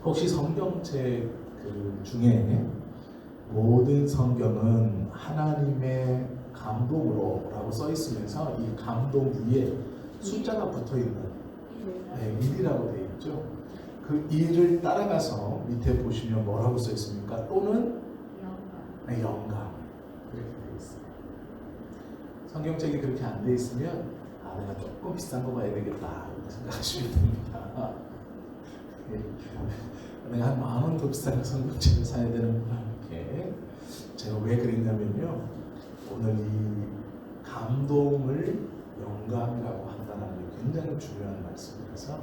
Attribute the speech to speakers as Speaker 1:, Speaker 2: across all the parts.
Speaker 1: 혹시 성경책 중에 모든 성경은 하나님의 감동으로 라고 써 있으면서 이 감동 위에 숫자가 붙어 있는 1이라고 되어 있죠. 그 1을 따라가서 밑에 보시면 뭐라고 써 있습니까? 또는 영감. 그렇게 되어 있어요. 성경책이 그렇게 안 되어 있으면 내가 조금 비싼 거 봐야 되겠다 이렇게 생각하시면 됩니다. 내가 한 10,000원 더 비싼 성경책을 사야 되는구나 이렇게. 제가 왜 그랬냐면요, 오늘 이 감동을 영감이라고 한다는 게 굉장히 중요한 말씀이라서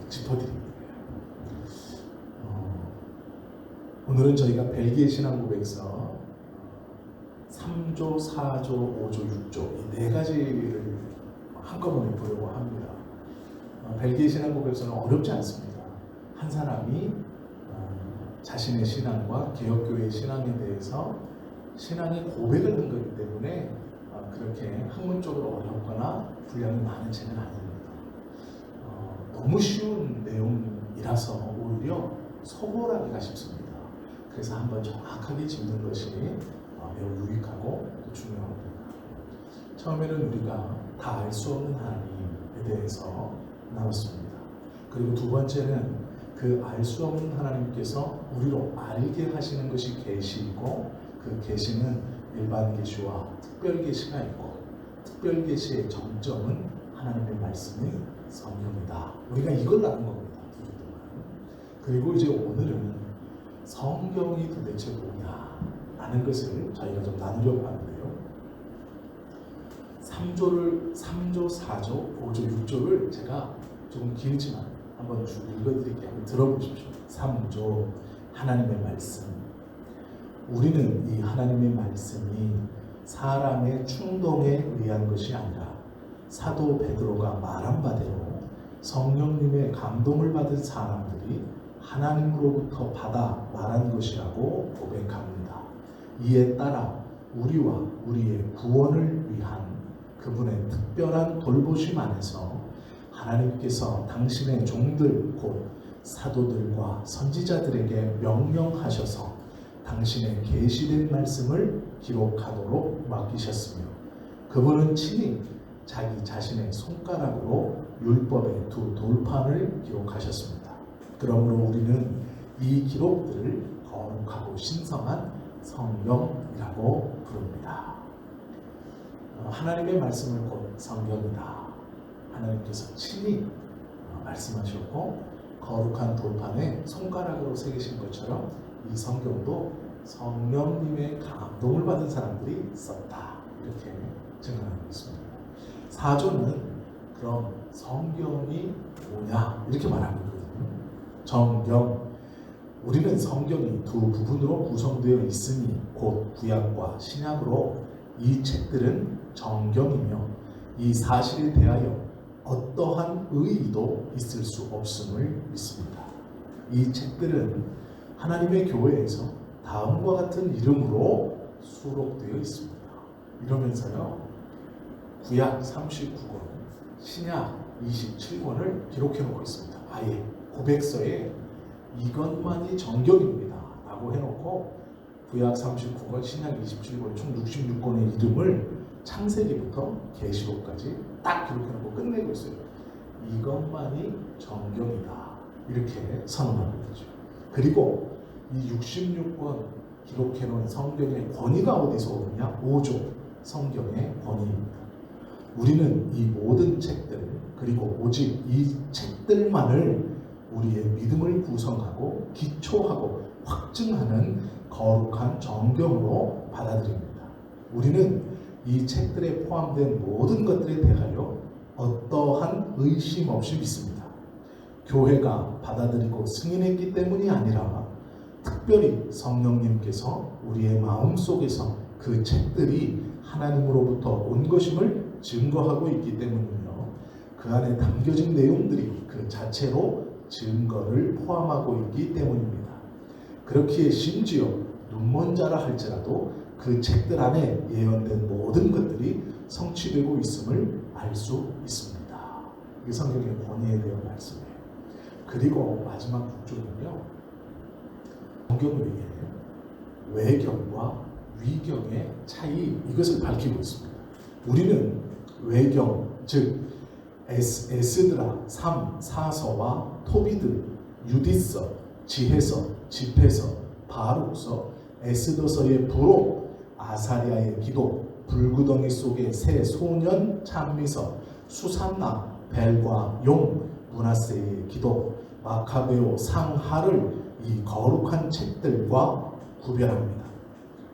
Speaker 1: 짚어드립니다. 오늘은 저희가 벨기에 신앙고백서 3조, 4조, 5조, 6조 이 4가지를 한꺼번에 보려고 합니다. 벨기에 신앙고백서는 어렵지 않습니다. 한 사람이 자신의 신앙과 개혁교회의 신앙에 대해서 신앙의 고백을 한 거기 때문에 그렇게 학문적으로 어렵거나 분량이 많은 책은 아닙니다. 너무 쉬운 내용이라서 오히려 소홀하기가 쉽습니다. 그래서 한번 정확하게 짚는 것이 매우 유익하고 중요합니다. 처음에는 우리가 다 알 수 없는 하나님에 대해서 나눴습니다. 그리고 두 번째는 그 알 수 없는 하나님께서 우리로 알게 하시는 것이 계시이고, 그 계시는 일반 계시와 특별 계시가 있고, 특별 계시의 정점은 하나님의 말씀이 성경이다. 우리가 이걸 나눈 겁니다. 두 주 동안. 그리고 이제 오늘은 성경이 도대체 뭐냐 라는 것을 저희가 좀 나누려고 하는데요. 3조, 4조, 5조, 6조를 제가 조금 길지만 한번 쭉 읽어드릴게요. 한번 들어보십시오. 3조, 하나님의 말씀. 우리는 이 하나님의 말씀이 사람의 충동에 의한 것이 아니라 사도 베드로가 말한 바대로 성령님의 감동을 받은 사람들이 하나님으로부터 받아 말한 것이라고 고백합니다. 이에 따라 우리와 우리의 구원을 위한 그분의 특별한 돌보심 안에서 하나님께서 당신의 종들 곧 사도들과 선지자들에게 명령하셔서 당신의 계시된 말씀을 기록하도록 맡기셨으며, 그분은 친히 자기 자신의 손가락으로 율법의 두 돌판을 기록하셨습니다. 그러므로 우리는 이 기록들을 거룩하고 신성한 성경이라고 부릅니다. 하나님의 말씀을 곧 성경이다. 하나님께서 친히 말씀하셨고, 거룩한 돌판에 손가락으로 새기신 것처럼 이 성경도 성령님의 감동을 받은 사람들이 썼다. 이렇게 증언하고 있습니다. 4조는 그럼 성경이 뭐냐 이렇게 말하고 있거든요. 정경. 우리는 성경이 두 부분으로 구성되어 있으니 곧 구약과 신약으로 이 책들은 정경이며 이 사실에 대하여 어떠한 의의도 있을 수 없음을 믿습니다. 이 책들은 하나님의 교회에서 다음과 같은 이름으로 수록되어 있습니다. 이러면서요, 구약 39권, 신약 27권을 기록해 놓고 있습니다. 아예 고백서에 이것만이 정경입니다 라고 해놓고 구약 39권, 신약 27권 총 66권의 이름을 창세기부터 계시록까지 딱 기록해놓고 끝내고 있어요. 이것만이 정경이다 이렇게 선언하고 있죠. 그리고 이 66권 기록해놓은 성경의 권위가 어디서 오느냐? 5조 성경의 권위입니다. 우리는 이 모든 책들, 그리고 오직 이 책들만을 우리의 믿음을 구성하고 기초하고 확증하는 거룩한 정경으로 받아들입니다. 우리는 이 책들에 포함된 모든 것들에 대하여 어떠한 의심 없이 믿습니다. 교회가 받아들이고 승인했기 때문이 아니라 특별히 성령님께서 우리의 마음속에서 그 책들이 하나님으로부터 온 것임을 증거하고 있기 때문이며, 그 안에 담겨진 내용들이 그 자체로 증거를 포함하고 있기 때문입니다. 그렇기에 심지어 눈먼 자라 할지라도 그 책들 안에 예언된 모든 것들이 성취되고 있음을 알 수 있습니다. 이게 성경의 권위에 대한 말씀이에요. 그리고 마지막 6조는요. 성경 외에 외경과 위경의 차이, 이것을 밝히고 있습니다. 우리는 외경, 즉 에스드라, 3, 사서와 토비드, 유디서, 지혜서, 집회서, 바룩서, 에스더서의 부록, 아사리아의 기도, 불구덩이 속의 새 소년 찬미서, 수산나, 벨과 용, 문하세의 기도, 마카베오, 상하를 이 거룩한 책들과 구별합니다.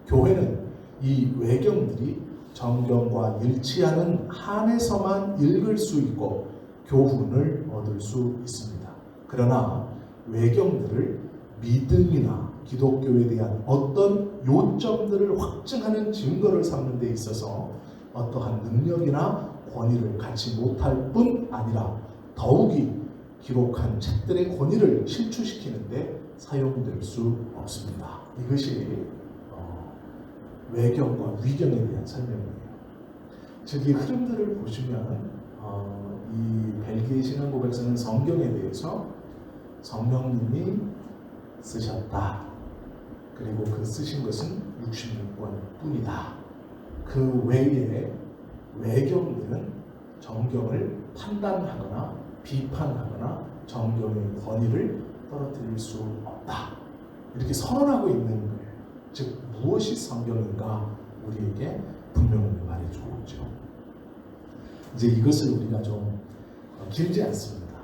Speaker 1: 교회는 이 외경들이 정경과 일치하는 한에서만 읽을 수 있고 교훈을 얻을 수 있습니다. 그러나 외경들을 믿음이나 기독교에 대한 어떤 요점들을 확증하는 증거를 삼는 데 있어서 어떠한 능력이나 권위를 갖지 못할 뿐 아니라 더욱이 기록한 책들의 권위를 실추시키는데 사용될 수 없습니다. 이것이 외경과 위경에 대한 설명이에요. 즉 이 흐름들을 보시면 이 벨기에 신앙 고백서는 성경에 대해서 성령님이 쓰셨다. 그리고 그 쓰신 것은 66권 뿐이다. 그 외에 외경들은 정경을 판단하거나 비판하거나 정경의 권위를 떨어뜨릴 수 없다. 이렇게 선언하고 있는 거예요. 즉 무엇이 성경인가 우리에게 분명히 말해주고 있죠. 이제 이것을 우리가 좀 길지 않습니다.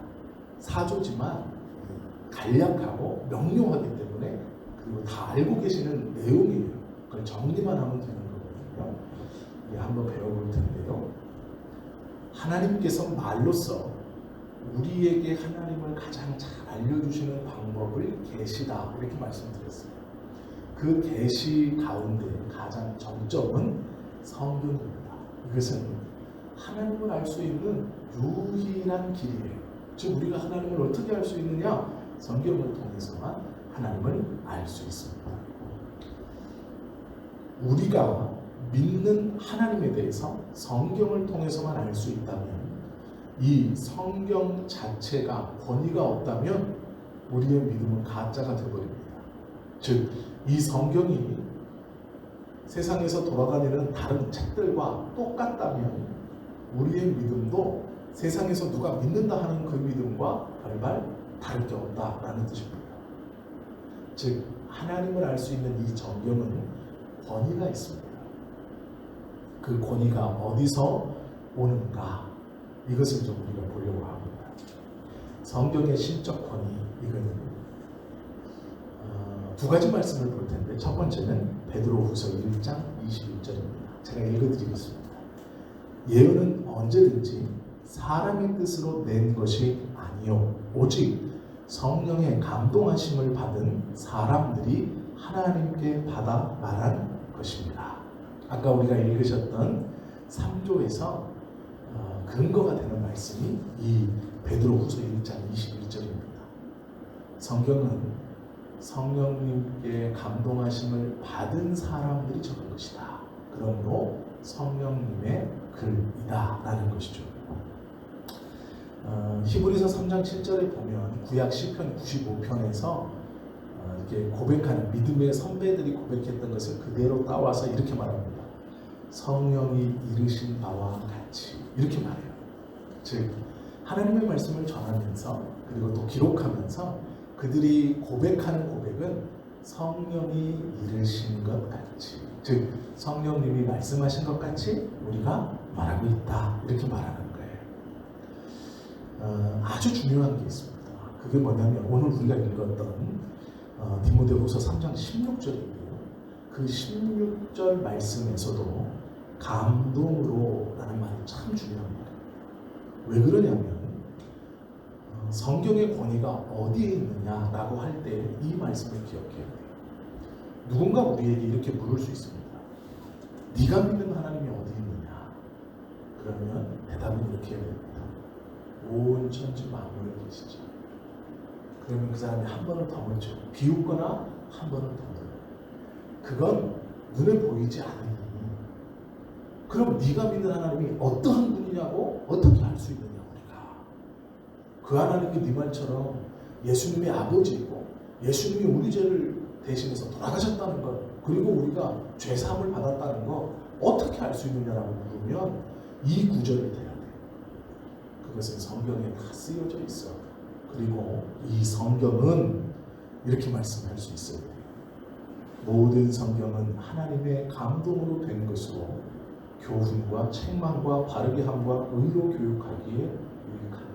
Speaker 1: 사조지만 간략하고 명료하기 때문에 그리고 다 알고 계시는 내용이에요. 그걸 정리만 하면 되는 거거든요. 한번 배워볼 텐데요. 하나님께서 말로써 우리에게 하나님을 가장 잘 알려주시는 방법을 계시다 이렇게 말씀드렸어요. 그 계시 가운데 가장 정점은 성경입니다. 이것은 하나님을 알 수 있는 유일한 길이에요. 즉 우리가 하나님을 어떻게 알 수 있느냐? 성경을 통해서만 하나님을 알 수 있습니다. 우리가 믿는 하나님에 대해서 성경을 통해서만 알 수 있다면, 이 성경 자체가 권위가 없다면 우리의 믿음은 가짜가 되어버립니다. 즉 이 성경이 세상에서 돌아다니는 다른 책들과 똑같다면 우리의 믿음도 세상에서 누가 믿는다 하는 그 믿음과 별반 다를 게 없다라는 뜻입니다. 즉 하나님을 알 수 있는 이 성경은 권위가 있습니다. 그 권위가 어디서 오는가, 이것을 좀 우리가 보려고 합니다. 성경의 신적 권위, 이거는 두 가지 말씀을 볼 텐데, 첫 번째는 베드로후서 1장 21절입니다. 제가 읽어드리겠습니다. 예언은 언제든지 사람의 뜻으로 낸 것이 아니요 오직 성령의 감동하심을 받은 사람들이 하나님께 받아 말한 것입니다. 아까 우리가 읽으셨던 3조에서 근거가 되는 말씀이 이 베드로후서 1장 21절입니다. 성경은 성령님께 감동하심을 받은 사람들이 적은 것이다. 그러므로 성령님의 글이다 라는 것이죠. 히브리서 3장 7절에 보면 구약 시편 95편에서 이렇게 고백하는, 믿음의 선배들이 고백했던 것을 그대로 따와서 이렇게 말합니다. 성령이 이르신 바와 같이, 이렇게 말해요. 즉 하나님의 말씀을 전하면서 그리고 또 기록하면서 그들이 고백하는 고백은 성령이 이르신 것 같이, 즉 성령님이 말씀하신 것 같이 우리가 말하고 있다, 이렇게 말하는 거예요. 아주 중요한 게 있습니다. 그게 뭐냐면 오늘 우리가 읽었던 디모데후서 3장 16절인데요. 그 16절 말씀에서도 감동으로 라는 말이 참 중요한 말이에요. 왜 그러냐면 성경의 권위가 어디에 있느냐라고 할 때 이 말씀을 기억해야 돼요. 누군가 우리에게 이렇게 물을 수 있습니다. 네가 믿는 하나님이 어디 있느냐? 그러면 대답은 이렇게 해야 됩니다. 온 천지 만물에 계시죠. 그러면 그 사람이 한 번을 더 묻죠. 비웃거나 한 번을 더 물어요. 그건 눈에 보이지 않으니 그럼 네가 믿는 하나님이 어떠한 분이냐고 어떻게 알 수 있느냐? 우리가 그 하나님이 네 말처럼 예수님의 아버지이고 예수님이 우리 죄를 대신해서 돌아가셨다는 것, 그리고 우리가 죄사함을 받았다는 것 어떻게 알 수 있느냐라고 물으면 이 구절을 대야 돼. 그것은 성경에 다 쓰여져 있어. 그리고 이 성경은 이렇게 말씀할 수 있어요. 모든 성경은 하나님의 감동으로 된 것으로 교훈과 책망과 바르게 함과 의로 교육하기에 유익하니.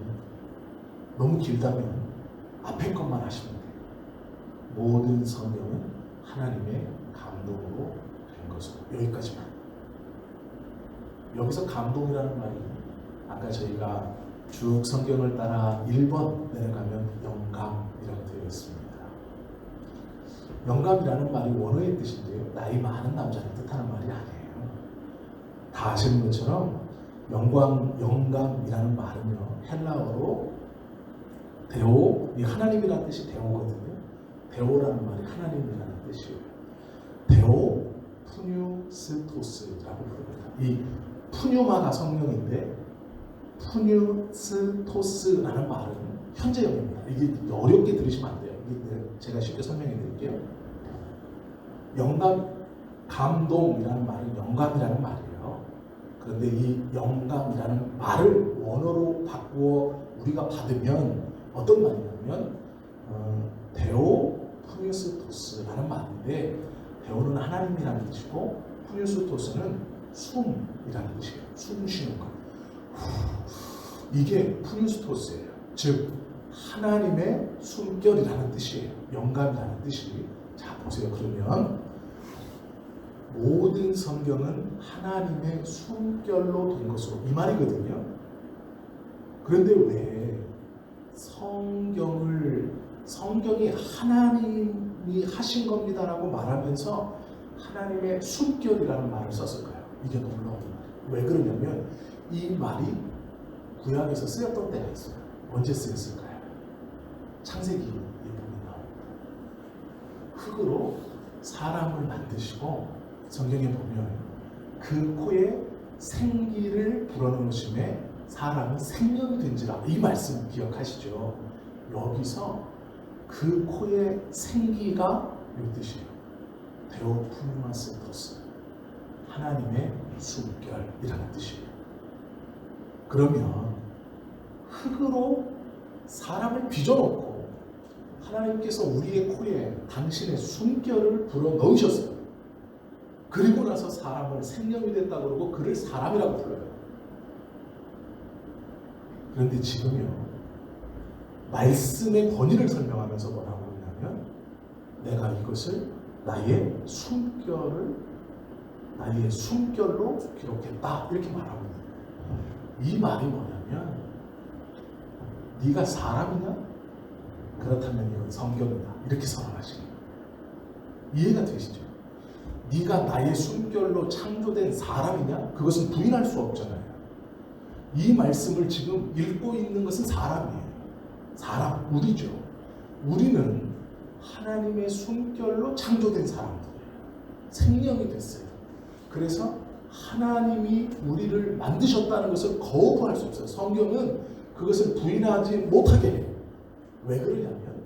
Speaker 1: 너무 길다면 앞에 것만 하시면 돼요. 모든 성경은 하나님의 감동으로 된 것으로. 여기까지만. 여기서 감동이라는 말이 아까 저희가 쭉 성경을 따라 1번 내려가면 영감이라고 되어 있습니다. 영감이라는 말이 원어의 뜻인데요, 나이 많은 남자를 뜻하는 말이 아니에요. 다 아시는 것처럼 영감이라는 말은요, 헬라어로 데오, 이 하나님이라는 뜻이 데오거든요. 데오라는 말이 하나님이라는 뜻이에요. 데오 푸뉴스토스라고 부릅니다. 이 푸뉴마가 성령인데 푸뉴스토스라는 말은 현재형입니다. 이게 어렵게 들으시면 안 돼요. 제가 쉽게 설명해 드릴게요. 영감, 감동이라는 말은 영감이라는 말이에요. 그런데 이 영감이라는 말을 원어로 바꾸어 우리가 받으면 어떤 말이냐면 데오 푸뉴스토스라는 말인데, 데오는 하나님이라는 뜻이고 푸뉴스토스는 숨이라는 뜻이에요. 숨 쉬는 것. 이게 푸뉴스토스예요. 즉 하나님의 숨결이라는 뜻이에요. 영감이라는 뜻이. 자 보세요. 그러면 모든 성경은 하나님의 숨결로 된 것으로, 이 말이거든요. 그런데 왜 성경이 하나님이 하신 겁니다라고 말하면서 하나님의 숨결이라는 말을 썼을까요? 이게 놀라운 말이에요. 왜 그러냐면 이 말이 구약에서 쓰였던 때가 있어요. 언제 쓰였을까요? 창세기에 보면 나옵니다. 흙으로 사람을 만드시고 성경에 보면 그 코에 생기를 불어넣으심에 사람이 생명이 된지라, 이 말씀 기억하시죠? 여기서 그 코에 생기가 이 뜻이에요. 데오푸누마스토스, 하나님의 숨결이라는 뜻이에요. 그러면 흙으로 사람을 빚어놓고 하나님께서 우리의 코에 당신의 숨결을 불어넣으셨어요. 그리고 나서 사람을 생명이 됐다고 그러고 그를 사람이라고 불러요. 그런데 지금요, 말씀의 권위를 설명하면서 뭐라고 하냐면 내가 이것을 나의 숨결로 기록했다, 이렇게 말하고 있는 거예요. 이 말이 뭐냐면 네가 사람이냐? 그렇다면 이건 성경이다, 이렇게 선언하시는 거예요. 이해가 되시죠? 네가 나의 숨결로 창조된 사람이냐? 그것은 부인할 수 없잖아요. 이 말씀을 지금 읽고 있는 것은 사람이에요. 사람, 우리죠. 우리는 하나님의 숨결로 창조된 사람들이에요. 생명이 됐어요. 그래서 하나님이 우리를 만드셨다는 것을 거부할 수 없어요. 성경은 그것을 부인하지 못하게 해요. 왜 그러냐면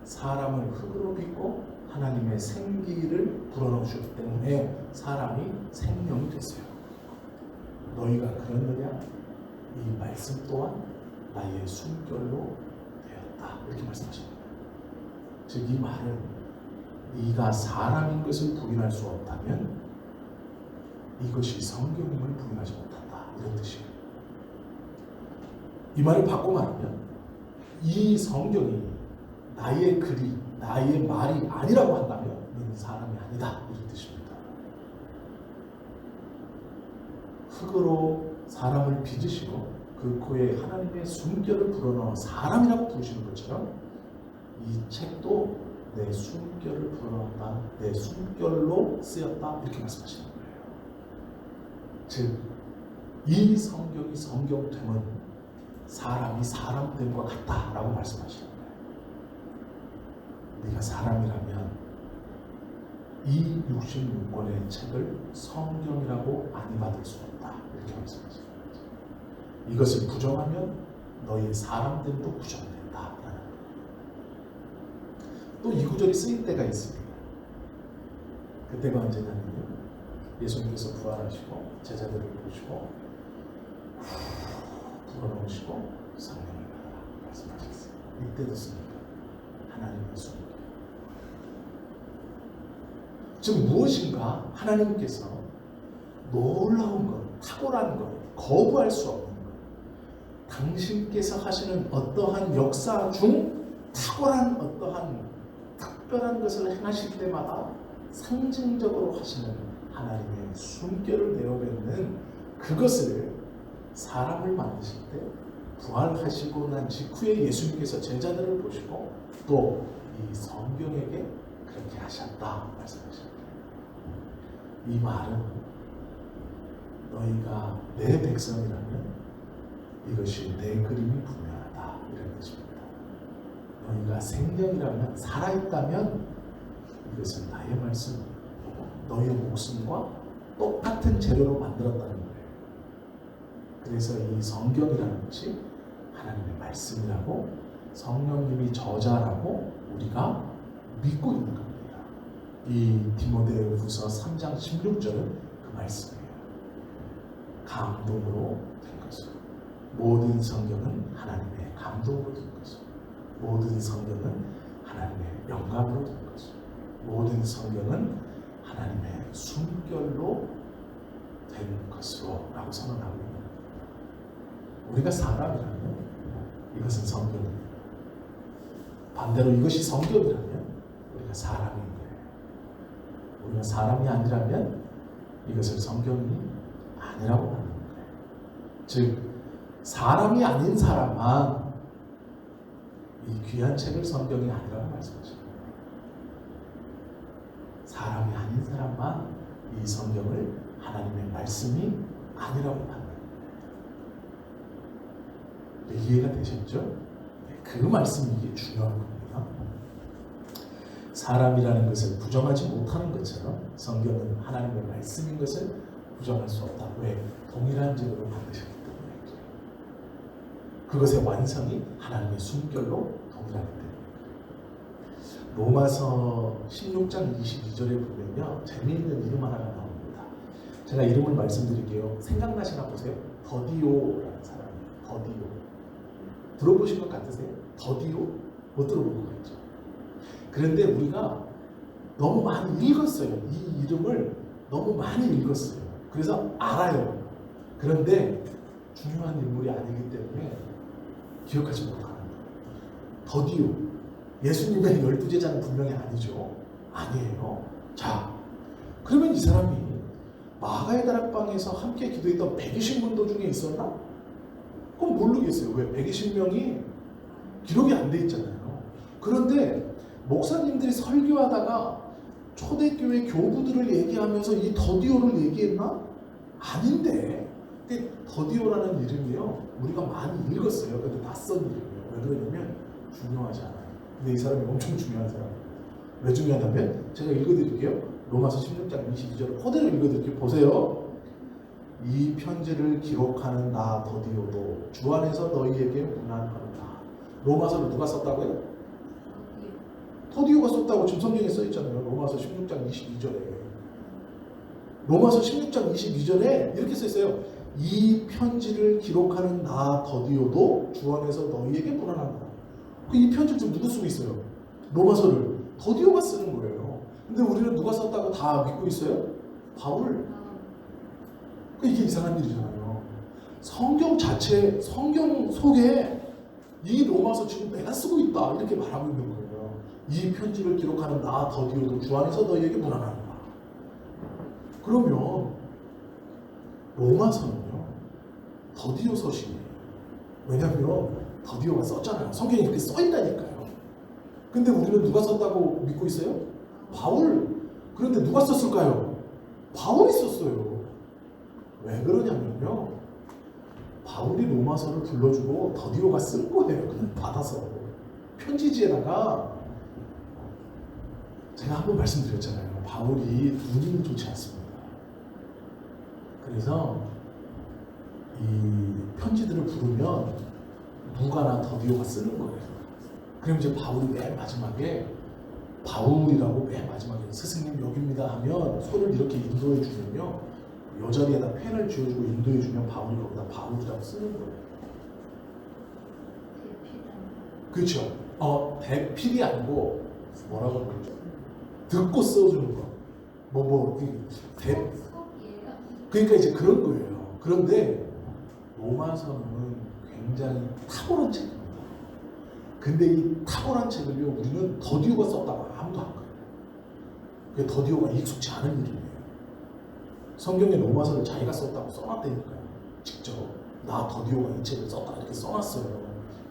Speaker 1: 사람을 흙으로 빚고 하나님의 생기를 불어넣으셨기 때문에 사람이 생명이 됐어요. 너희가 그러느냐? 이 말씀 또한 나의 숨결로 되었다, 이렇게 말씀하십니다. 즉 이 말은 네가 사람인 것을 부인할 수 없다면 이것이 성경임을 부인하지 못한다, 이런 뜻이에요. 이 말을 바꿔 말하면 이 성경이 나의 글이, 나의 말이 아니라고 한다면 너는 사람이 아니다, 이런 뜻입니다. 흙으로 사람을 빚으시고 그 코에 하나님의 숨결을 불어넣어 사람이라고 부르시는 것처럼 이 책도 내 숨결을 불어넣었다, 내 숨결로 쓰였다, 이렇게 말씀하시는 거예요. 즉 이 성경이 성경됨은 사람이 사람됨과 같다라고 말씀하시는 거예요. 네가 사람이라면 이 66권의 책을 성경이라고 안받을 수 없다, 이렇게 말씀하시는 거죠. 이것을 부정하면 너희의 사람됨도 부정된다. 또 이 구절이 쓰일 때가 있습니다. 그때가 언제냐면요, 예수님께서 부활하시고 제자들을 보시고 불어넣으시고 성령을 받아라 말씀하셨어요. 이때도 씁니다. 하나님의 숨겨. 즉 무엇인가 하나님께서 놀라운 것, 탁월한 것, 거부할 수 없는 것, 당신께서 하시는 어떠한 역사 중 탁월한 어떠한 특별한 것을 행하실 때마다 상징적으로 하시는 하나님의 숨결을 내어뱉는 그것을 사람을 만드실 때 부활하시고 난 직후에 예수님께서 제자들을 보시고 또 이 성경에게 그렇게 하셨다 말씀하십니다. 이 말은 너희가 내 백성이라면 이것이 내 그림이 분명하다 이런 것입니다. 너희가 생명이라면 살아있다면 이것은 나의 말씀, 너희의 목숨과 똑같은 재료로 만들었다는 거예요. 그래서 이 성경이라는 것이 하나님의 말씀이라고 성령님이 저자라고 우리가 믿고 있는 겁니다. 이 디모데후서 3장 16절은 그 말씀이에요. 감동으로 된 것으로 모든 성경은 하나님의 감동으로 된 것으로 모든 성경은 하나님의 영감으로 된 것으로 모든 성경은 하나님의 숨결로 된 것으로 라고 선언하고 있는 겁니다. 우리가 사람이라면 이것은 성경입니다. 반대로 이것이 성경이라면 우리가 사람인 거예요. 우리가 사람이 아니라면 이것을 성경이 아니라고 하는 거예요. 즉 사람이 아닌 사람만 이 귀한 책을 성경이 아니라고 말씀하십니다. 사람이 아닌 사람만 이 성경을 하나님의 말씀이 아니라고 판단합니다. 이해가 되셨죠? 그 말씀이 이게 중요한 겁니다. 사람이라는 것을 부정하지 못하는 것처럼 성경은 하나님의 말씀인 것을 부정할 수 없다. 왜? 동일한 재료로 만드셨기 때문에. 그것의 완성이 하나님의 숨결로 동일하기 때문에. 로마서 16장 22절에 보면요, 재미있는 이름 하나가 나옵니다. 제가 이름을 말씀드릴게요. 생각나시나 보세요. 더디오라는 사람이에요. 더디오. 들어보신 것 같으세요? 더디오? 못 들어본 것 같죠? 그런데 우리가 너무 많이 읽었어요. 이 이름을 너무 많이 읽었어요. 그래서 알아요. 그런데 중요한 인물이 아니기 때문에 기억하지 못하는 거예요. 더디오. 예수님의 12제자는 분명히 아니죠. 아니에요. 자, 그러면 이 사람이 마가의 다락방에서 함께 기도했던 120문도 중에 있었나? 그건 모르겠어요. 왜? 120명이 기록이 안 돼 있잖아요. 그런데 목사님들이 설교하다가 초대교회 교부들을 얘기하면서 이 더디오를 얘기했나? 아닌데. 더디오라는 이름이요, 우리가 많이 읽었어요. 근데 낯선 이름이에요. 왜 그러냐면 중요하지 않아요. 근데 이 사람이 엄청 중요한 사람이에요. 왜 중요하냐면 제가 읽어드릴게요. 로마서 16장 22절을 그대로 읽어드릴게요. 보세요. 이 편지를 기록하는 나 더디오도 주 안에서 너희에게 문안하노라. 로마서를 누가 썼다고요? 더디오가 썼다고 지금 성경에 써있잖아요. 로마서 16장 22절에. 로마서 16장 22절에 이렇게 써있어요. 이 편지를 기록하는 나 더디오도 주 안에서 너희에게 문안하노라. 이 편지를 지금 누구 쓰고 있어요? 로마서를 더디오가 쓰는 거예요. 근데 우리는 누가 썼다고 다 믿고 있어요? 바울. 이게 이상한 일이잖아요. 성경 자체, 성경 속에 이 로마서 지금 내가 쓰고 있다 이렇게 말하고 있는 거예요. 이 편지를 기록하는 나 더디오도 주 안에서 너희에게 문안하노라. 그러면 로마서는요, 더디오 서신이에요. 왜냐하면 더디오가 썼잖아요. 성경에 이렇게 써있다니까요. 근데 우리는 누가 썼다고 믿고 있어요? 바울. 그런데 누가 썼을까요? 바울이 썼어요. 왜 그러냐면요, 바울이 로마서를 불러주고 더디오가 쓴 거예요. 그냥 받아서 편지지에다가. 제가 한번 말씀드렸잖아요. 바울이 눈이 좋지 않습니다. 그래서 이 편지들을 부르면 누가나 더디오가 쓰는 거예요. 그럼 이제 바울이 맨 마지막에 바울이라고 맨 마지막에 스승님 여기입니다 하면 손을 이렇게 인도해 주면요, 이 자리에다 펜을 쥐어주고 인도해 주면 바울이 거기다 바울이라고 쓰는 거예요. 그렇죠. 대필이 아니고 뭐라고 그러죠? 듣고 써주는 거. 그러니까 이제 그런 거예요. 그런데 로마서는 굉장히 탁월한 책입니다. 근데 이 탁월한 책을요, 우리는 더디오가 썼다고 아무도 안 그래요. 그게 더디오가 익숙치 않은 일이에요. 성경에 로마서를 자기가 썼다고 써놨다니까요. 직접 나 더디오가 이 책을 썼다 이렇게 써놨어요.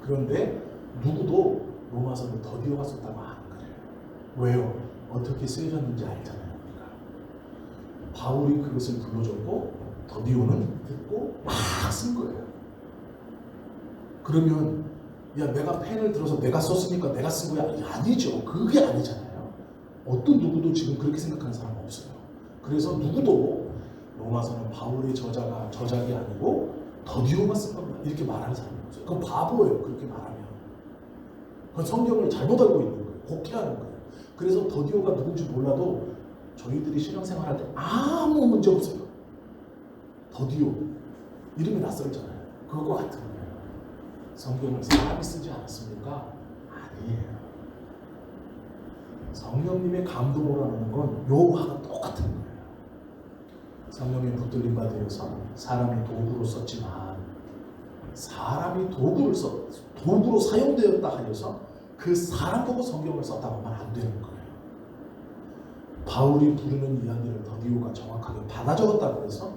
Speaker 1: 그런데 누구도 로마서를 더디오가 썼다고 안 그래요. 왜요? 어떻게 쓰여졌는지 알잖아요. 우리가 바울이 그것을 불러줬고 더디오는 듣고 막 쓴 거예요. 그러면 야, 내가 펜을 들어서 내가 썼으니까 내가 쓴 거야? 아니죠. 그게 아니잖아요. 어떤 누구도 지금 그렇게 생각하는 사람 없어요. 그래서 누구도 로마서는 바울의 저작이 아니고 더디오가 쓴 겁니다, 이렇게 말하는 사람이 없어요. 그건 바보예요. 그렇게 말하면 그건 성경을 잘못 알고 있는 거예요. 곡해하는 거예요. 그래서 더디오가 누군지 몰라도 저희들이 신앙생활할 때 아무 문제 없어요. 더디오 이름이 낯설잖아요. 그거 같은 거예요. 성경을 사람이 쓰지 않았습니까? 아니에요. 성령님의 감동으로 하는 건 요하고 똑같은 거예요. 성령의 붙들림 받으여서 사람이 도구로 썼지만, 사람이 도구로 사용되었다 하여서 그 사람 보고 성경을 썼다고 하면 안 되는 거예요. 바울이 부르는 이야기를 더디오가 정확하게 받아 적었다고 해서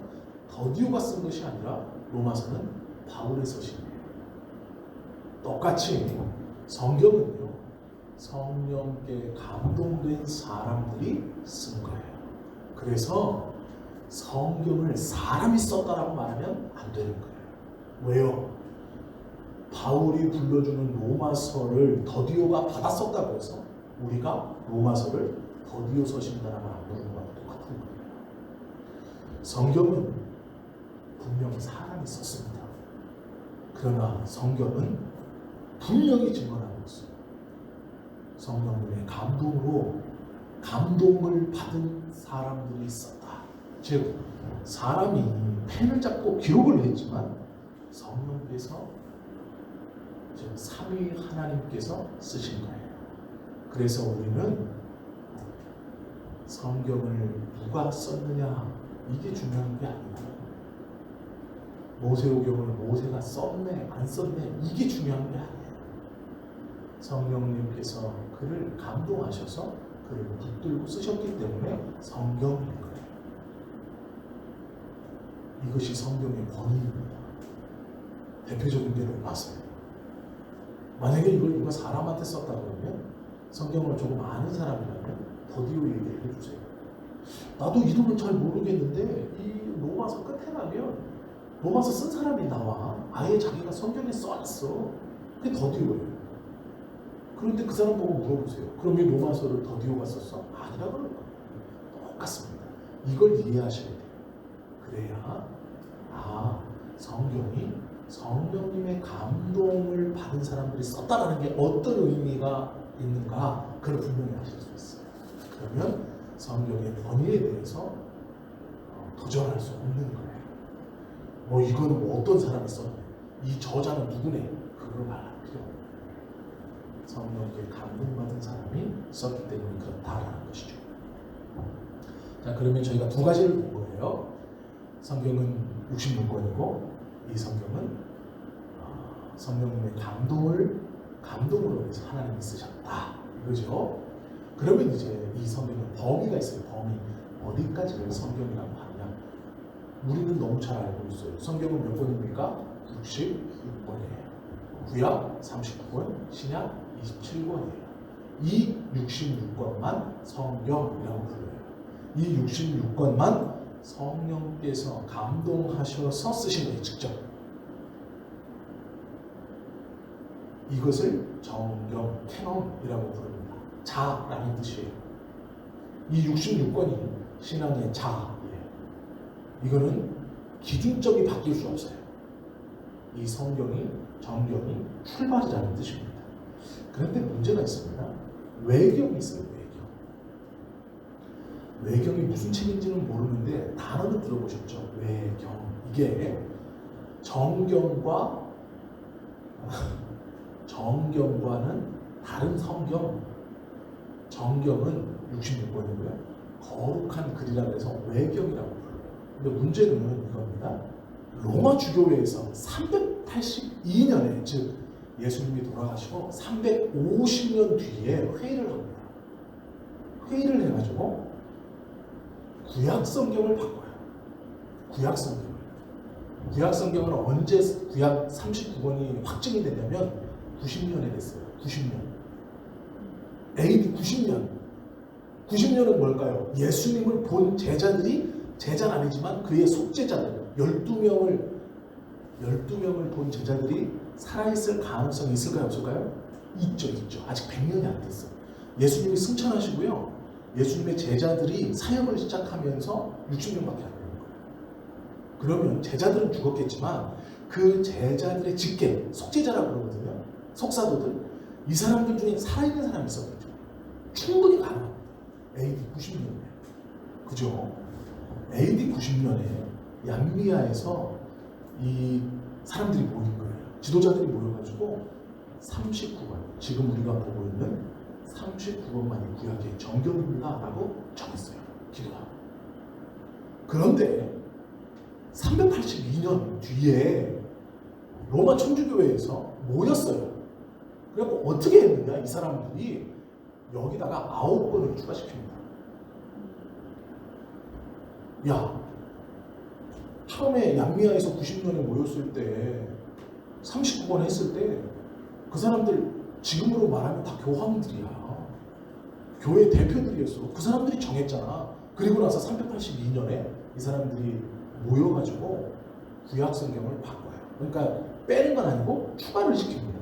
Speaker 1: 더디오가 쓴 것이 아니라 로마서는 바울의 서신이에요. 똑같이 성경은요, 성령께 감동된 사람들이 쓴 거예요. 그래서 성경을 사람이 썼다라고 말하면 안 되는 거예요. 왜요? 바울이 불러주는 로마서를 더디오가 받아 썼다고 해서 우리가 로마서를 더디오 서신이라고 안 부르는 거랑 똑같은 거예요. 성경은 분명히 사람이 썼습니다. 그러나 성경은 분명히 증언하고 있어요. 성령님의 감동으로 감동을 받은 사람들이 있었다. 즉, 사람이 펜을 잡고 기록을 했지만 성령께서, 즉 삼위 하나님께서 쓰신 거예요. 그래서 우리는 성경을 누가 썼느냐 이게 중요한 게 아니고, 모세오경을 모세가 썼네 안 썼네 이게 중요한 게 아니에요. 성령님께서 그를 감동하셔서 그를 붙들고 쓰셨기 때문에 성경인 거예요. 이것이 성경의 권위입니다. 대표적인 게 로마서예요. 만약에 이걸 누가 사람한테 썼다 그러면, 성경을 조금 아는 사람이라면 더디오 얘기를 해주세요. 나도 이름을 잘 모르겠는데 이 로마서 끝에 가면 로마서 쓴 사람이 나와. 아예 자기가 성경에 써놨어. 그게 더디오예요. 그런데 그 사람 보고 물어보세요. 그럼 이 로마서를 더디오가 썼어? 아니라 그럴 거예요. 똑같습니다. 이걸 이해하셔야 돼요. 그래야 성경이 성령님의 감동을 받은 사람들이 썼다라는 게 어떤 의미가 있는가, 그걸 분명히 아실 수 있어요. 그러면 성경의 권위에 대해서 도전할 수 없는 거예요. 이거는 어떤 사람이 썼네, 이 저자는 누구네, 그걸 말할 필요 없어요. 성령께 감동받은 사람이 썼기 때문에 그렇다라는 것이죠. 자, 그러면 저희가 두 가지를 본 거예요. 성경은 66권이고 이 성경은 성령님의 감동으로 해서 하나님이 쓰셨다, 이거죠. 그러면 이제 이 성경은 범위가 있어요. 범위. 어디까지를 성경이라고 하느냐. 우리는 너무 잘 알고 있어요. 성경은 몇 권입니까? 66권이에요. 구약 39권, 신약 27권이에요. 이 66권만 성경이라고 불러요. 이 66권만 성령께서 감동하셔서 쓰신 거예요, 직접. 이것을 정경, 캐논이라고 부릅니다. 자라는 뜻이에요. 이 66권이 신앙의 자예요. 이거는 기준점이 바뀔 수 없어요. 이 성경이, 정경이 출발이라는 뜻입니다. 그런데 문제가 있습니다. 외경이 있어요, 외경. 외경이 무슨 책인지는 모르는데 단어는 들어보셨죠? 외경. 이게 정경과는 다른 성경. 정경은 66권이고요. 거룩한 글이라 해서 외경이라고 불러요. 근데 문제는 이겁니다. 로마 주교회에서 382년에 즉 예수님이 돌아가시고 350년 뒤에 회의를 합니다. 회의를 해가지고 구약 성경을 바꿔요. 구약 성경을. 구약 성경은 언제 구약 39권이 확정이 됐냐면 90년에 됐어요. 90년. AD 90년. 90년은 뭘까요? 예수님을 본 제자들이 제자는 아니지만 그의 속제자들 12명을 본 제자들이 살아있을 가능성이 있을까요? 없을까요? 있죠. 아직 100년이 안 됐어요. 예수님이 승천하시고요. 예수님의 제자들이 사역을 시작하면서 60년밖에 안 되는 거예요. 그러면 제자들은 죽었겠지만 그 제자들의 직계, 속제자라고 그러거든요. 속사도들. 이 사람들 중에 살아있는 사람이 있었겠죠. 충분히 가능합니다. AD 90년에. 그죠? AD 90년에 얀미아에서 이 사람들이 모인 거예요. 지도자들이 모여가지고 39권, 지금 우리가 보고 있는 39권만이 구약의 정경입니다 라고 정했어요. 기도하고. 그런데 382년 뒤에 로마 천주교회에서 모였어요. 그래서 어떻게 했느냐, 이 사람들이 여기다가 9권을 추가시킵니다. 야, 처음에 얀미아에서 90년에 모였을 때 39권 했을 때 그 사람들 지금으로 말하면 다 교황들이야. 교회 대표들이었어. 그 사람들이 정했잖아. 그리고 나서 382년에 이 사람들이 모여가지고 구약 성경을 바꿔요. 그러니까 빼는 건 아니고 추가를 시킵니다.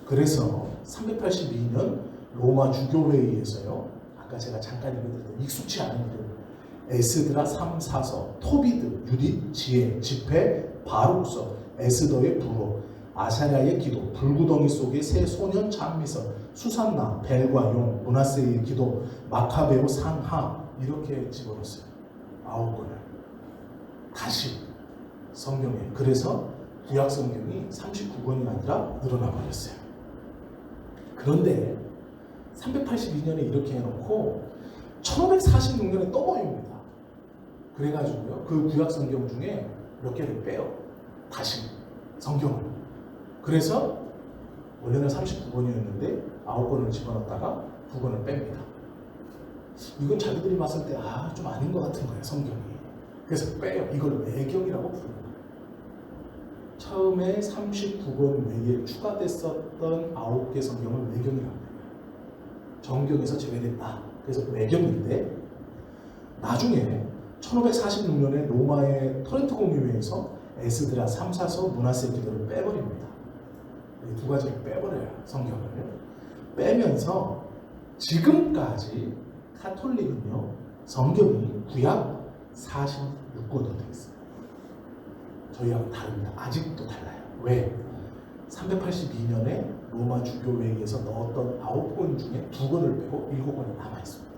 Speaker 1: 그래서 382년 로마 주교회의에서요. 아까 제가 잠깐 읽어드렸던 익숙치 않은 이름 에스드라 3사서, 토비드, 유딧, 지혜, 집회, 바룩서, 에스더의 불호, 아사랴의 기도, 불구덩이 속의 새 소년 장미서, 수산나, 벨과 용, 문하세의 기도, 마카베오 상하 이렇게 집어넣었어요. 9권을 다시 성경에. 그래서 구약 성경이 39권이 아니라 늘어나 버렸어요. 그런데 382년에 이렇게 해놓고 1546년에 또 모입니다. 그래가지고요, 그 구약 성경 중에 몇 개를 빼요. 다시 성경을. 그래서 원래는 39권이었는데 9권을 집어넣었다가 2권을 뺍니다. 이건 자기들이 봤을 때 좀 아닌 것 같은 거예요, 성경이. 그래서 빼요. 이걸 외경이라고 부르는 거예요. 처음에 39권 외에 추가됐었던 9개 성경을 외경이라고 해요. 정경에서 제외됐다. 그래서 외경인데 나중에 1546년에 로마의 토렌토 공의회에서 에스드라 3사서 문하세 기도를 빼버립니다. 이 두 가지를 빼버려요. 성경을 빼면서 지금까지 카톨릭은요, 성경이 구약 46권으로 되어 있어요. 저희하고 다릅니다. 아직도 달라요. 왜? 382년에 로마 주교회의에서 넣었던 9권 중에 2권을 빼고 7권이 남아있습니다.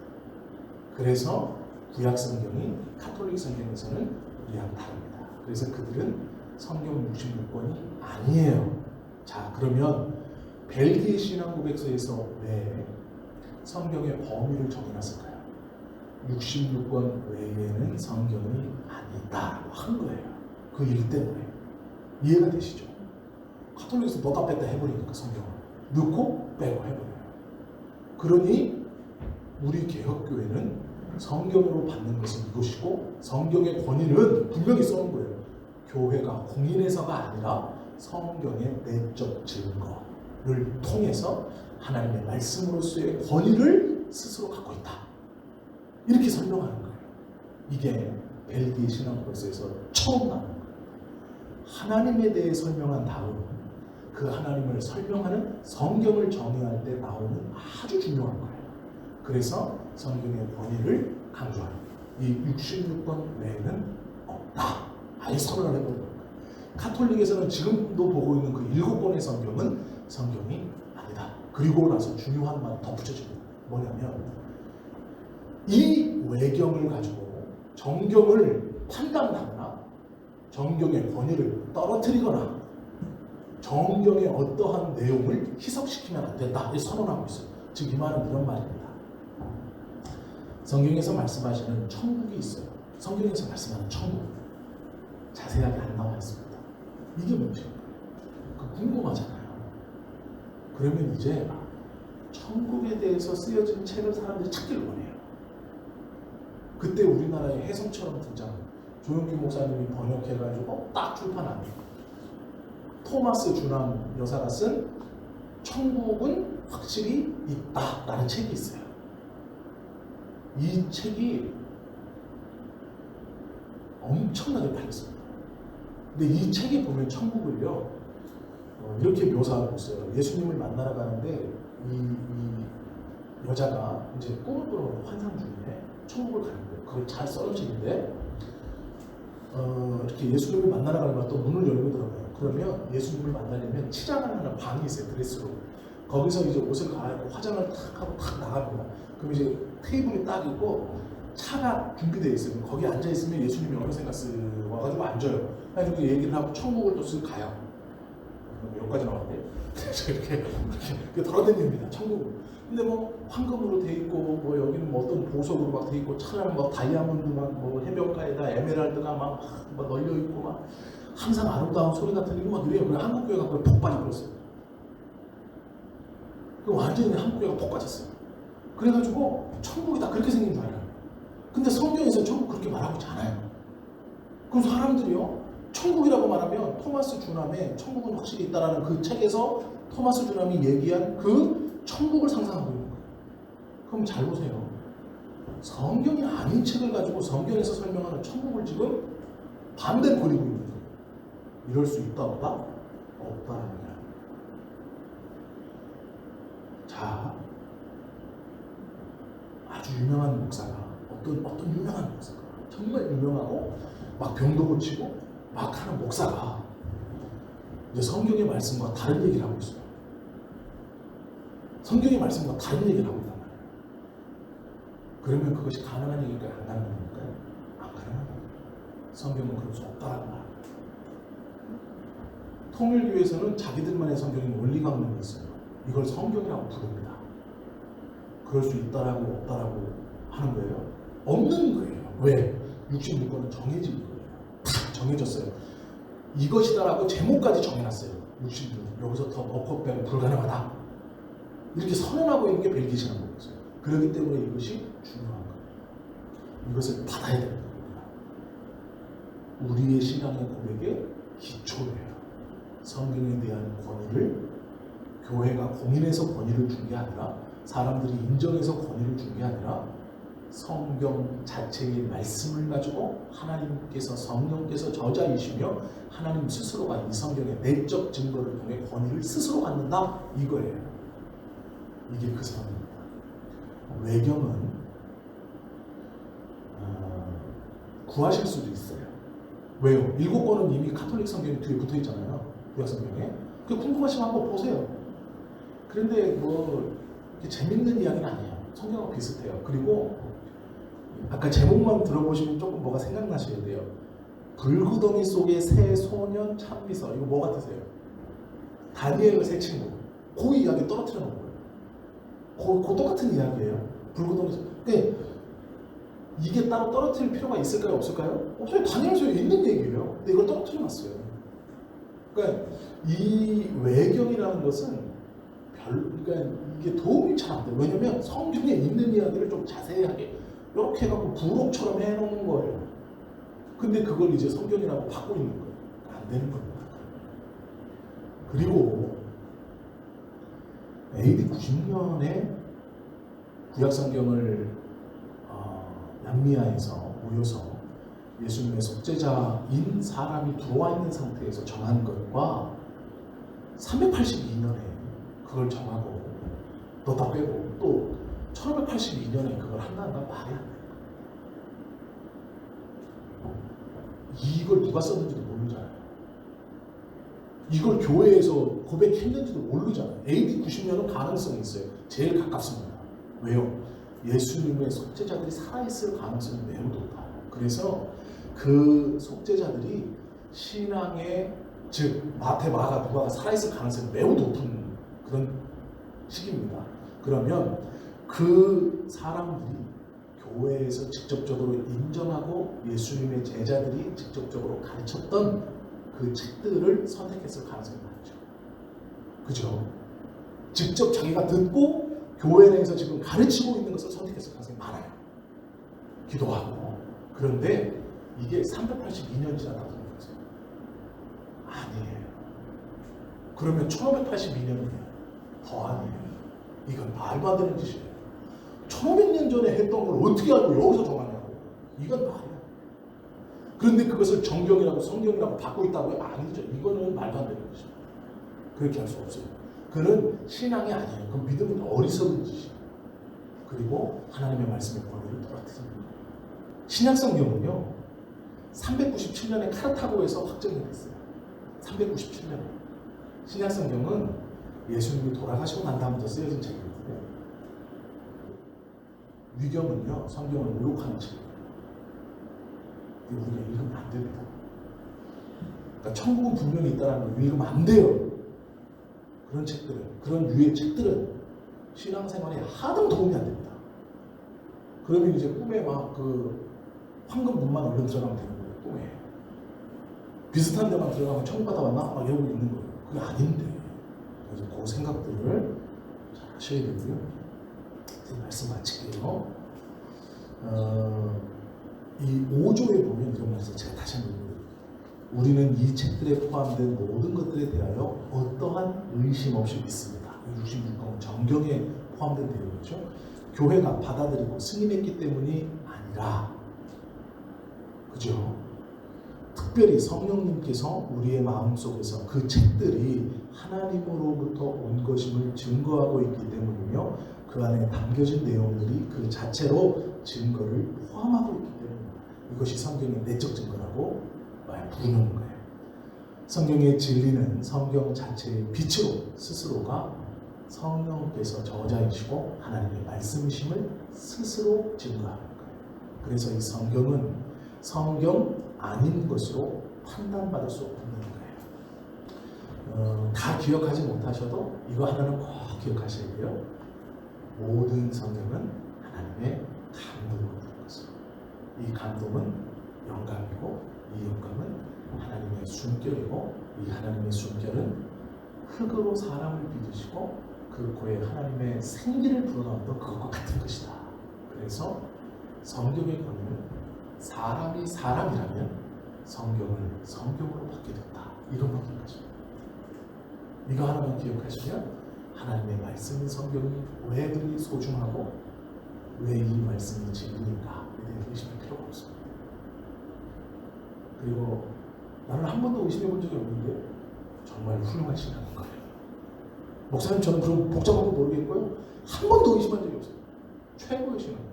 Speaker 1: 그래서 구약 성경이 카톨릭 성경에서는 우리하고 다릅니다. 그래서 그들은 성경 66권이 아니에요. 자, 그러면 벨기에 신앙고백서에서 왜 성경의 범위를 정해놨을까요? 66권 외에는 성경이 아니다라고 한 거예요. 그 일 때문에. 이해가 되시죠? 카톨릭에서 넣다 뺐다 해버리니까 성경을 넣고 빼고 해버려요. 그러니 우리 개혁교회는 성경으로 받는 것은 이것이고 성경의 권위는 분명히 써놓은 거예요. 교회가 공인해서가 아니라 성경의 내적 증거를 통해서 하나님의 말씀으로서의 권위를 스스로 갖고 있다. 이렇게 설명하는 거예요. 이게 벨기에 신앙고백서에서 처음 나오는 거예요. 하나님에 대해 설명한 다음 그 하나님을 설명하는 성경을 정의할 때 나오는 아주 중요한 거예요. 그래서 성경의 권위를 강조하는 이 66권 외에는 없다. 아예 선언을 해버린 거예요. 카톨릭에서는 지금도 보고 있는 그 7권의 성경은 성경이 아니다. 그리고 나서 중요한 말 덧붙여집니다. 뭐냐면 이 외경을 가지고 정경을 판단하거나 정경의 권위를 떨어뜨리거나 정경의 어떠한 내용을 희석시키면 안 된다. 이렇게 선언하고 있어요. 즉 이 말은 이런 말입니다. 성경에서 말씀하시는 천국이 있어요. 성경에서 말씀하는 천국 자세하게 안 나와 있습니다. 이게 문제예요. 궁금하잖아요. 그러면 이제 천국에 대해서 쓰여진 책을 사람들이 찾기를 원해요. 그때 우리나라의 혜성처럼 등장한 조용기 목사님이 번역해가지고 딱 출판한 토마스 주남 여사가 쓴 천국은 확실히 있다라는 책이 있어요. 이 책이 엄청나게 팔렸습니다. 근데 이 책에 보면 천국을요 이렇게 묘사하고 있어요. 예수님을 만나러 가는데 이 여자가 이제 꿈을 꾸는 환상 중에 천국을 가는 거예요. 그걸 잘 써놓은 책인데 이렇게 예수님을 만나러 가면 또 문을 열고 들어가요. 그러면 예수님을 만나려면 치장을 하는 방이 있어요. 드레스룸. 거기서 이제 옷을 갈아입고 화장을 탁 하고 탁 나갑니다. 그럼 이제 테이블이 딱 있고 차가 준비되어 있어요. 거기 앉아 있으면 예수님이 어느 생각 쓱 와가지고 앉아요. 그래서 얘기를 하고 천국을 또 쓱 가요. 여기까지 나왔는데 이렇게 돌아다닙니다. 천국을. 근데 뭐 황금으로 돼 있고 뭐 여기는 뭐 어떤 보석으로 막 돼 있고 차라리 뭐 다이아몬드 막 뭐 해변가에다 에메랄드가 막 널려 있고 막 항상 아름다운 소리가 들리고 막 이래요. 그래 한국 교회가 그걸 폭 빠져버렸어요. 그 완전히 한국 교회가 폭 빠졌어요. 그래가지고 천국이 다 그렇게 생긴 줄 알아요. 근데 성경에서 천국 그렇게 말하고 있지 않아요. 그럼 사람들이요 천국이라고 말하면 토마스 주남의 천국은 확실히 있다라는 그 책에서 토마스 주남이 얘기한 그 천국을 상상하고 있는 거예요. 그럼 잘 보세요. 성경이 아닌 책을 가지고 성경에서 설명하는 천국을 지금 반대로 그리고 있는 거예요. 이럴 수 있다 없다? 없다라는 거예요. 자, 아주 유명한 목사가 어떤 유명한 목사가 정말 유명하고 막 병도 고치고 막 하는 목사가 이제 성경의 말씀과 다른 얘기를 하고 있어요. 성경의 말씀과 다른 얘기를 하고 있단 말이에요. 그러면 그것이 가능한 얘기일까요? 안 가능한 얘기일까요? 안 가능한 얘기예요. 성경은 그럴 수 없다라는 말이에요. 통일교에서는 자기들만의 성경인 원리강론이 있어요. 이걸 성경이라고 부릅니다. 그럴 수 있다라고 없다라고 하는 거예요. 없는 거예요. 왜? 66권은 정해진 거예요. 다 정해졌어요. 이것이다라고 제목까지 정해놨어요. 66. 여기서 더 넣고 빼고 불가능하다. 이렇게 선언하고 있는 게 벨기시라는 거였어요. 그렇기 때문에 이것이 중요한 거예요. 이것을 받아야 되는 겁니다. 우리의 신앙의 고백의 기초예요. 성경에 대한 권위를 교회가 공인해서 권위를 준 게 아니라 사람들이 인정해서 권위를 준 게 아니라 성경 자체의 말씀을 가지고 하나님께서 성령께서 저자이시며 하나님 스스로가 이 성경의 내적 증거를 통해 권위를 스스로 갖는다 이거예요. 이게 그 선입니다. 외경은 구하실 수도 있어요. 왜요? 7권은 이미 카톨릭 성경이 뒤에 붙어 있잖아요. 구약 성경에. 그 궁금하시면 한번 보세요. 그런데 뭐 재밌는 이야기는 아니에요. 성경하고 비슷해요. 그리고 아까 제목만 들어보시면 조금 뭐가 생각나셔야 돼요. 불구덩이 속의 새 소년 참비서. 이거 뭐 같으세요? 다니엘의 새 친구. 그 이야기 떨어뜨려 놓은 거예요. 그 똑같은 이야기예요. 불구덩이 속. 근데 이게 따로 떨어뜨릴 필요가 있을까요? 없을까요? 없어요. 다니엘서에 있는 얘기예요. 근데 이걸 떨어뜨려 놨어요. 그러니까 이 외경이라는 것은 그러니까 이게 도움이 잘 안 돼요. 왜냐면 성경에 있는 이야기를 좀 자세하게 이렇게 해갖고 부록처럼 해놓는 거예요. 근데 그걸 이제 성경이라고 받고 있는 거예요. 안 되는 겁니다. 그리고 AD 90년에 구약성경을 남미아에서 모여서 예수님의 속죄자인 사람이 들어와 있는 상태에서 정한 것과 382년에 그걸 정하고 넣다 빼고 또 1582년에 그걸 한다는 건 말이 안 돼요. 이걸 누가 썼는지도 모르잖아요. 이걸 교회에서 고백했는지도 모르잖아요. AD 90년은 가능성이 있어요. 제일 가깝습니다. 왜요? 예수님의 속죄자들이 살아있을 가능성이 매우 높아요. 그래서 그 속죄자들이 신앙의 즉 마태, 마가, 누가가 살아있을 가능성이 매우 높은 그런 시기입니다. 그러면 그 사람들이 교회에서 직접적으로 인정하고 예수님의 제자들이 직접적으로 가르쳤던 그 책들을 선택했을 가능성이 많죠. 그죠? 직접 자기가 듣고 교회 내에서 지금 가르치고 있는 것을 선택했을 가능성이 많아요. 기도하고. 그런데 이게 382년이 지났다고 생각하세요. 아니에요. 그러면 1582년이에요. 더 아니에요. 이건 말도 안 되는 짓이에요. 1500년 전에 했던 걸 어떻게 알고 여기서 정하냐고. 이건 말이야. 그런데 그것을 정경이라고 성경이라고 받고 있다고요? 아니죠. 이거는 말도 안 되는 것이죠. 그렇게 할 수 없어요. 그는 신앙이 아니에요. 그건 믿음은 어리석은 짓이에요. 그리고 하나님의 말씀의 권위를 떨어뜨립니다. 신약 성경은요 397년에 카르타고에서 확정이 됐어요. 397년. 신약 성경은 예수님이 돌아가시고 난 다음부터 쓰여진 책이거든요. 위경은요 성경을 모욕하는 책이에요. 우리가 읽으면 안 됩니다. 그러니까 천국은 분명히 있다는 걸 읽으면 안 돼요. 그런 책들은, 그런 유의 책들은 신앙생활에 하등 도움이 안 됩니다. 그러면 이제 꿈에 막 그 황금문만 얼른 들어가면 되는 거예요. 꿈에 비슷한 데만 들어가면 천국 받아왔나? 막 이러고 있는 거예요. 그게 아닌데. 그래서 그 생각들을 잘 하셔야 되고요. 이제 말씀 마칠게요. 이 5조에 보면 이런 말씀 제가 다시 한번 읽어드릴게요. 우리는 이 책들에 포함된 모든 것들에 대하여 어떠한 의심 없이 믿습니다. 66권 정경에 포함된 내용이죠. 교회가 받아들이고 승인했기 때문이 아니라, 그죠? 특별히 성령님께서 우리의 마음속에서 그 책들이 하나님으로부터 온 것임을 증거하고 있기 때문이며 그 안에 담겨진 내용들이 그 자체로 증거를 포함하고 있기 때문입니다. 이것이 성경의 내적 증거라고 부르는 거예요. 성경의 진리는 성경 자체의 빛으로 스스로가 성령께서 저자이시고 하나님의 말씀이심을 스스로 증거하는 거예요. 그래서 이 성경은 성경 아닌 것으로 판단받을 수 없는 거예요. 다 기억하지 못하셔도 이거 하나는 꼭 기억하셔야 돼요. 모든 성경은 하나님의 감동을 받는 것으로. 이 감동은 영감이고 이 영감은 하나님의 숨결이고 이 하나님의 숨결은 흙으로 사람을 빚으시고 그 코에 하나님의 생기를 불어넣었던 그것과 같은 것이다. 그래서 성경의 권위는 사람이 사람이라면 성경을 성경으로 받게 된다. 이런 말인 거죠. 이거 하나만 기억하시면 하나님의 말씀인 성경이 왜 그리 소중하고 왜 이 말씀이 진리인가에 대해 의심할 필요가 없습니다. 그리고 나는 한 번도 의심해 본 적이 없는데 정말 훌륭한 신앙인 거예요. 목사님 저는 그럼 복잡한 거 모르겠고요. 한 번도 의심한 적이 없어요. 최고의 신앙인 거죠.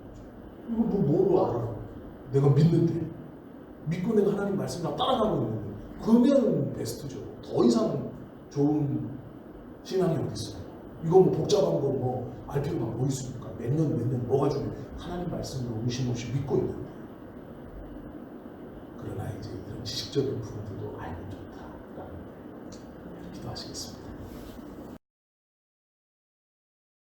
Speaker 1: 이거 뭐로 알아? 내가 믿는데 믿고 내가 하나님 말씀이랑 따라가고 있는데 그러면 베스트죠. 더 이상 좋은 신앙이 어디 있어요? 이거 뭐 복잡한 거 뭐 알 필요가 뭐 있습니까? 몇 년 뭐가 중요해? 하나님 말씀으로 의심 없이 믿고 있는데. 그러나 이제 이런 지식적인 부분들도 알면 좋다라는 기도하시겠습니다.